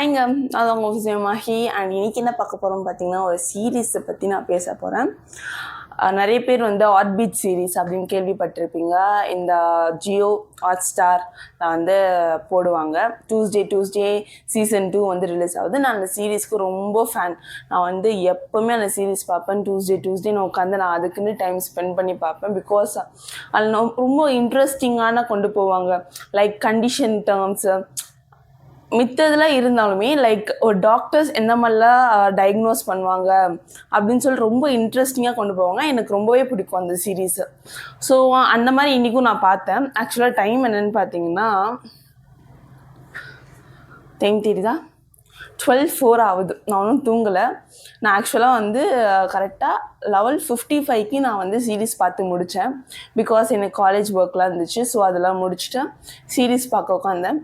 ஹாய்ங்க, நான் உங்க விஜயமாகி. அண்ட் இன்னைக்கு என்ன பார்க்க போகிறோம் பார்த்தீங்கன்னா, ஒரு சீரீஸை பற்றி நான் பேச போகிறேன். நிறைய பேர் வந்து ஆர்பிட் சீரீஸ் அப்படின்னு கேள்விப்பட்டிருப்பீங்க. இந்த ஜியோ ஹாட்ஸ்டார் வந்து போடுவாங்க. டியூஸ்டே சீசன் 2 வந்து ரிலீஸ் ஆகுது. நான் அந்த சீரீஸ்க்கு ரொம்ப ஃபேன். நான் வந்து எப்போவுமே அந்த சீரீஸ் பார்ப்பேன். டியூஸ்டே நான் உட்காந்து நான் அதுக்குன்னு டைம் ஸ்பெண்ட் பண்ணி பார்ப்பேன். பிகாஸ் அதில் ரொம்ப இன்ட்ரெஸ்டிங்கான கொண்டு போவாங்க. லைக் கண்டிஷன் டேர்ம்ஸு மித்ததெல்லாம் இருந்தாலுமே லைக் ஒரு டாக்டர்ஸ் எந்த மாதிரிலாம் டயக்னோஸ் பண்ணுவாங்க அப்படின்னு சொல்லி ரொம்ப இன்ட்ரெஸ்டிங்காக கொண்டு போவாங்க. எனக்கு ரொம்பவே பிடிக்கும் அந்த சீரீஸு. ஸோ அந்த மாதிரி இன்றைக்கும் நான் பார்த்தேன். ஆக்சுவலாக டைம் என்னென்னு பார்த்தீங்கன்னா டைம் தெரியுதா, 12:04 ஆகுது. நான் ஒன்றும் தூங்கலை. நான் ஆக்சுவலாக வந்து கரெக்டாக 11:55க்கு நான் வந்து சீரீஸ் பார்த்து முடித்தேன். பிகாஸ் எனக்கு காலேஜ் ஒர்க்லாம் இருந்துச்சு. ஸோ அதெல்லாம் முடிச்சுட்டு சீரீஸ் பார்க்க உட்காந்தேன்.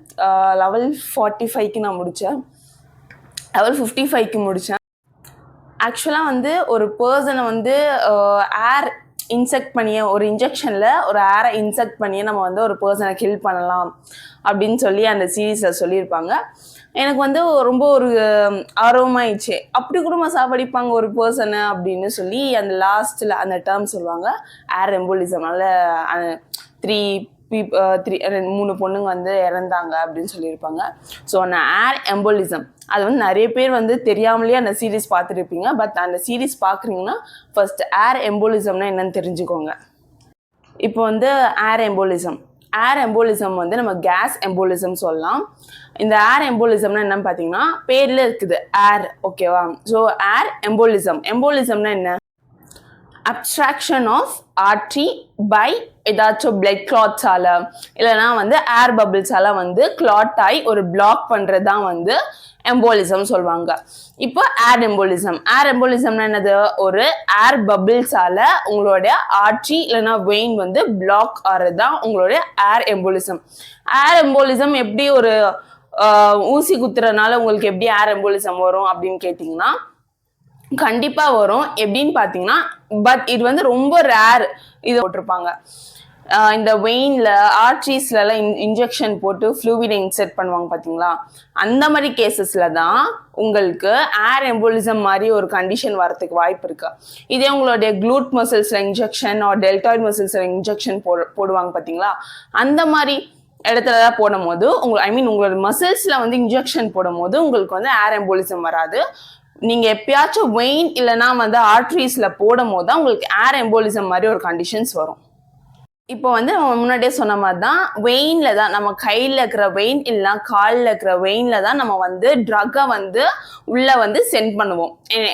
11:45க்கு நான் முடித்தேன். 11:55க்கு முடித்தேன். ஆக்சுவலாக வந்து ஒரு பர்சனை வந்து ஏர் இன்செக்ட் பண்ணியே, ஒரு இன்ஜெக்ஷனில் ஒரு ஏரை இன்செக்ட் பண்ணியே நம்ம வந்து ஒரு பர்சனை கில் பண்ணலாம் அப்படின்னு சொல்லி அந்த சீரீஸில் சொல்லியிருப்பாங்க. எனக்கு வந்து ரொம்ப ஒரு ஆர்வமாயிடுச்சு. அப்படி கூட சாவடிப்பாங்க ஒரு பர்சனை அப்படின்னு சொல்லி அந்த லாஸ்ட்டில் அந்த டேர்ம் சொல்லுவாங்க, ஏர் எம்போலிசம்னால 3 பொண்ணுங்க வந்து இறந்தாங்க அப்படின்னு சொல்லியிருப்பாங்க. ஸோ அந்த ஏர் எம்போலிசம் அது வந்து நிறைய பேர் வந்து தெரியாமலேயே அந்த சீரீஸ் பார்த்துருப்பீங்க. பட் அந்த சீரீஸ் பார்க்குறீங்கன்னா ஃபர்ஸ்ட் ஏர் எம்போலிசம்னா என்னன்னு தெரிஞ்சுக்கோங்க. இப்போ வந்து ஏர் எம்போலிசம் வந்து நம்ம கேஸ் எம்போலிசம் சொல்லலாம். இந்த ஏர் எம்போலிசம்னா என்னன்னு பார்த்தீங்கன்னா பேரில் இருக்குது ஏர், ஓகேவா? ஸோ ஏர் எம்போலிசம்னா என்ன? அப்ஸ்ட்ராக்ஷன் ஆஃப் ஆர்ட்ரி பை ஏதாச்சும் பிளட் கிளாட்ஸால் இல்லைனா வந்து ஏர் பபிள்ஸால் வந்து கிளாட் ஆகி ஒரு பிளாக் பண்ணுறது தான் வந்து எம்போலிசம் சொல்லுவாங்க. இப்போ ஏர் எம்போலிசம்னா என்னது? ஒரு ஏர் பபிள்ஸால் உங்களுடைய ஆர்ட்ரி இல்லைனா வெயின் வந்து பிளாக் ஆகிறது தான் உங்களுடைய ஏர் எம்போலிசம். எப்படி ஒரு ஊசி குத்துறதுனால உங்களுக்கு எப்படி ஏர் எம்போலிசம் வரும் அப்படின்னு கேட்டிங்கன்னா கண்டிப்பாக வரும். எப்படின்னு பார்த்தீங்கன்னா பட் இது வந்து ரொம்ப ரேர். இது போட்டிருப்பாங்க இந்த வெயினில் ஆர்ட்ரிஸ்லாம் இன்ஜெக்ஷன் போட்டு ஃப்ளூவிடை இன்செர்ட் பண்ணுவாங்க பார்த்தீங்களா? அந்த மாதிரி கேசஸில் தான் உங்களுக்கு ஏர் எம்போலிசம் மாதிரி ஒரு கண்டிஷன் வரத்துக்கு வாய்ப்பு இருக்குது. இதே உங்களுடைய க்ளூட் மசில்ஸில் இன்ஜெக்ஷன் ஒரு டெல்டாய்ட் மசில்ஸில் இன்ஜெக்ஷன் போடுவாங்க பார்த்தீங்களா? அந்த மாதிரி இடத்துலலாம் போடும் போது உங்களோட மசில்ஸில் வந்து இன்ஜெக்ஷன் போடும் போது உங்களுக்கு வந்து ஏர் எம்போலிசம் வராது. நீங்கள் எப்பயாச்சும் வெயின் இல்லைனா வந்து ஆர்ட்ரிஸில் போடும் போது தான் உங்களுக்கு ஏர் எம்போலிசம் மாதிரி ஒரு கண்டிஷன்ஸ் வரும். இப்போ வந்து நம்ம முன்னாடியே சொன்ன மாதிரி தான் வெயினில் தான் நம்ம கையில் இருக்கிற வெயின் இல்லைனா காலில் இருக்கிற வெயினில் தான் நம்ம வந்து ட்ரக்கை வந்து உள்ளே வந்து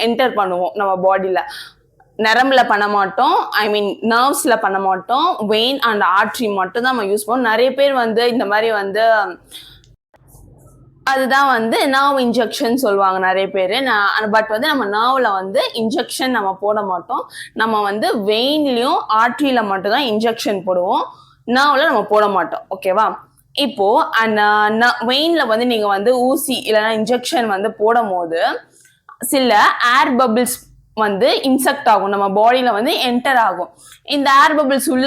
என்டர் பண்ணுவோம் நம்ம பாடியில். நரம்பில் பண்ண மாட்டோம், நர்வ்ஸில் பண்ண மாட்டோம். வெயின் அண்ட் ஆர்ட்ரி மட்டும் தான் நம்ம யூஸ் பண்ணுவோம். நிறைய பேர் வந்து இந்த மாதிரி வந்து அதுதான் வந்து நர்வ் இன்ஜெக்ஷன் சொல்லுவாங்க நிறைய பேர். பட் வந்து நம்ம நர்வில் வந்து இன்ஜெக்ஷன் நம்ம போட மாட்டோம். நம்ம வந்து வெயின்லேயும் ஆர்ட்ரியில் மட்டும்தான் இன்ஜெக்ஷன் போடுவோம். நர்வில் நம்ம போட மாட்டோம், ஓகேவா? இப்போ அந்த வெயினில் வந்து நீங்கள் வந்து ஊசி இல்லைன்னா இன்ஜெக்ஷன் வந்து போடும் போது சில ஏர் பபிள்ஸ் வந்து இன்செக்ட் ஆகும், நம்ம பாடியில வந்து என்டர் ஆகும். இந்த ஏர் பபிள்ஸ் உள்ள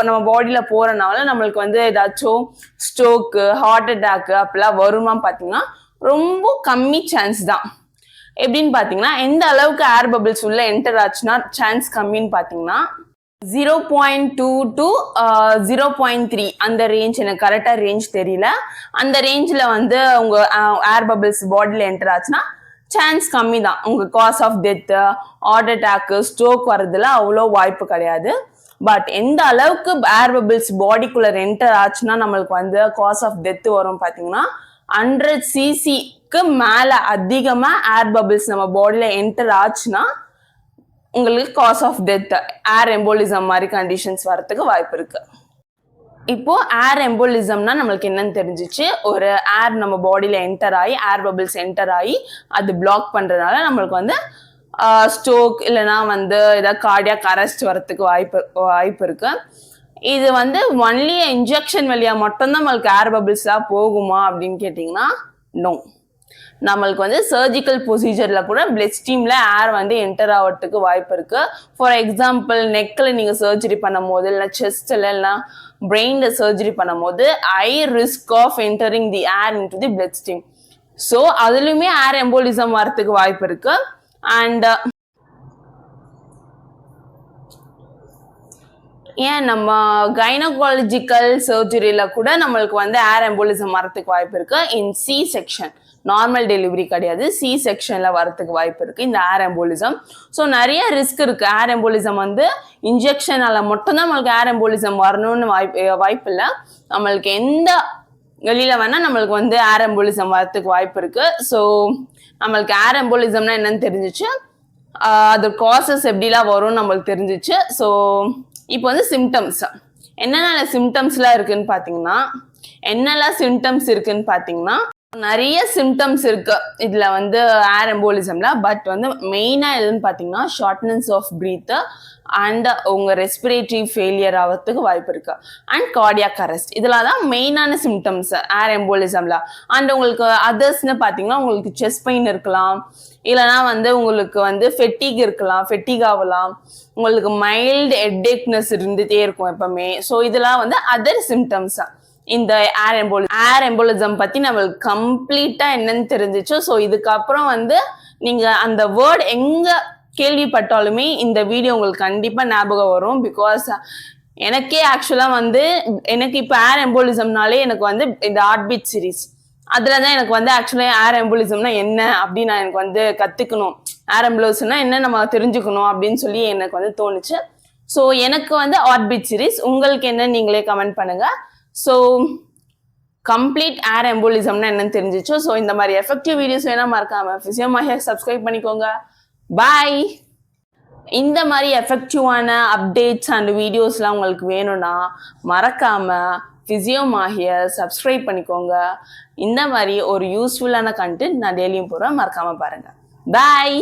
நம்ம பாடியில போறனால நம்மளுக்கு வந்து ஏதாச்சும் ஸ்ட்ரோக்கு, ஹார்ட் அட்டாக்கு அப்படிலாம் வருமா பார்த்தீங்கன்னா ரொம்ப கம்மி சான்ஸ் தான். எப்படின்னு பார்த்தீங்கன்னா எந்த அளவுக்கு ஏர் பபிள்ஸ் உள்ள என்டர் ஆச்சுன்னா சான்ஸ் கம்மின்னு பார்த்தீங்கன்னா 0.2 to 0.3 அந்த ரேஞ்ச். எனக்கு கரெக்டாக ரேஞ்ச் தெரியல. அந்த ரேஞ்சில் வந்து உங்கள் ஏர் பபிள்ஸ் பாடியில் என்டர் ஆச்சுன்னா சான்ஸ் கம்மி தான். உங்களுக்கு cause of death, heart attack, stroke வர்றதுல அவ்வளோ வாய்ப்பு கிடையாது. பட் எந்த அளவுக்கு ஏர் பபிள்ஸ் பாடிக்குள்ளே என்டர் ஆச்சுன்னா நம்மளுக்கு வந்து காஸ் ஆஃப் டெத்து வரும் பார்த்தீங்கன்னா 100 cc மேலே அதிகமாக ஏர் பபிள்ஸ் நம்ம பாடியில் என்டர் ஆச்சுன்னா உங்களுக்கு cause of death, air embolism மாதிரி கண்டிஷன்ஸ் வரத்துக்கு வாய்ப்பு இருக்குது. இப்போ ஏர் எம்போலிசம்னா நம்மளுக்கு என்னன்னு தெரிஞ்சிச்சு. ஒரு ஏர் நம்ம பாடியில் என்டர் ஆகி ஏர் பபிள்ஸ் என்டர் ஆகி அது பிளாக் பண்ணுறதுனால நம்மளுக்கு வந்து ஸ்ட்ரோக் இல்லைனா வந்து ஏதாவது கார்டியாக் அரெஸ்ட் வரத்துக்கு வாய்ப்பு இருக்கு. இது வந்து ஒன்லி இன்ஜெக்ஷன் வழியாக மட்டும்தான் நம்மளுக்கு ஏர் பபிள்ஸ்லாம் போகுமா அப்படின்னு கேட்டிங்கன்னா நோ. நம்மளுக்கு வந்து சர்ஜிக்கல் ப்ரொசீஜரில் கூட பிளட் ஸ்ட்ரீமில் ஏர் வந்து என்டர் ஆகிறதுக்கு வாய்ப்பு இருக்குது. ஃபார் எக்ஸாம்பிள் நெக்கில் நீங்கள் சர்ஜரி பண்ணும் போது இல்லை செஸ்ட்டில் இல்லைனா பிரெயினில் சர்ஜரி பண்ணும் போது high risk of entering the air into the blood stream. So அதுலேயுமே ஏர் எம்போலிசம் வரத்துக்கு வாய்ப்பு இருக்கு. அண்ட் ஏன் நம்ம கைனகாலஜிக்கல் சர்ஜரியில கூட நம்மளுக்கு வந்து ஏர் எம்போலிசம் வரத்துக்கு வாய்ப்பு இருக்கு. இன் சி செக்ஷன், நார்மல் டெலிவரி கிடையாது, சி செக்ஷன்ல வரத்துக்கு வாய்ப்பு இருக்கு இந்த ஏர் எம்போலிசம். ஸோ நிறைய ரிஸ்க் இருக்கு. ஏர் எம்போலிசம் வந்து இன்ஜெக்ஷனால மட்டும்தான் நம்மளுக்கு ஏர் எம்போலிசம் வரணும்னு வாய்ப்பு இல்லை. நம்மளுக்கு எந்த வெளியில வேணா நம்மளுக்கு வந்து ஏர் எம்போலிசம் வரத்துக்கு வாய்ப்பு இருக்கு. ஸோ நம்மளுக்கு ஏர் எம்போலிசம்னா என்னன்னு தெரிஞ்சிச்சு, அது காசஸ் எப்படிலாம் வரும்னு நம்மளுக்கு தெரிஞ்சிச்சு. ஸோ இப்போ வந்து சிம்டம்ஸ் என்னென்ன சிம்டம்ஸ்லாம் இருக்குன்னு பார்த்தீங்கன்னா நிறைய சிம்டம்ஸ் இருக்கு இதுல வந்து ஏர் எம்போலிசம்ல. பட் வந்து மெயினா எதுன்னு பார்த்தீங்கன்னா ஷார்ட்னஸ் ஆஃப் பிரீத் அண்ட் உங்க ரெஸ்பிரேட்டரி ஃபெயிலியர் ஆகிறதுக்கு வாய்ப்பு இருக்கு. அண்ட் கார்டியாக் அரெஸ்ட், இதெல்லாம் தான் மெயினான சிம்டம்ஸ் ஏர் எம்போலிசம்ல. அண்ட் உங்களுக்கு அதர்ஸ்னு பார்த்தீங்கன்னா உங்களுக்கு செஸ்ட் பெயின் இருக்கலாம், இல்லைனா வந்து உங்களுக்கு வந்து ஃபெட்டிக் ஆகலாம், உங்களுக்கு மைல்டு ஹெட்டேக்னஸ் இருந்துகிட்டே இருக்கும் எப்பவுமே. ஸோ இதெல்லாம் வந்து அதர் சிம்டம்ஸ். இந்த ஏர் எம்போலிசம் பத்தி நம்மளுக்கு கம்ப்ளீட்டா என்னன்னு தெரிஞ்சிச்சு. ஸோ இதுக்கப்புறம் வந்து நீங்க அந்த வேர்ட் எங்க கேள்விப்பட்டாலுமே இந்த வீடியோ உங்களுக்கு கண்டிப்பா ஞாபகம் வரும். பிகாஸ் எனக்கே ஆக்சுவலா வந்து எனக்கு இப்போ ஏர் எம்போலிசம்னாலே எனக்கு வந்து இந்த ஹார்ட் பீட் சீரிஸ் அதுலதான் எனக்கு வந்து ஆக்சுவலா ஏர் எம்போலிசம்னா என்ன அப்படின்னு நான் எனக்கு வந்து கத்துக்கணும், ஏர் எம்போலிசம்னா என்ன நம்ம தெரிஞ்சுக்கணும் அப்படின்னு சொல்லி எனக்கு வந்து தோணுச்சு. ஸோ எனக்கு வந்து ஹார்ட் பீட் சீரிஸ், உங்களுக்கு என்ன நீங்களே கமெண்ட் பண்ணுங்க. ஸோ கம்ப்ளீட் ஏர் எம்போலிசம்னா என்னன்னு தெரிஞ்சிச்சு. ஸோ இந்த மாதிரி எஃபெக்டிவ் வீடியோஸ் வேணா மறக்காம ஃபிசியோ மாஹியா சப்ஸ்கிரைப் பண்ணிக்கோங்க. பாய். இந்த மாதிரி எஃபெக்டிவான அப்டேட்ஸ் அண்ட் வீடியோஸ்லாம் உங்களுக்கு வேணும்னா மறக்காம ஃபிசியோ மாஹியா சப்ஸ்கிரைப் பண்ணிக்கோங்க. இந்த மாதிரி ஒரு யூஸ்ஃபுல்லான கண்டென்ட் நான் டெய்லியும் போகிறேன், மறக்காம பாருங்க. பாய்.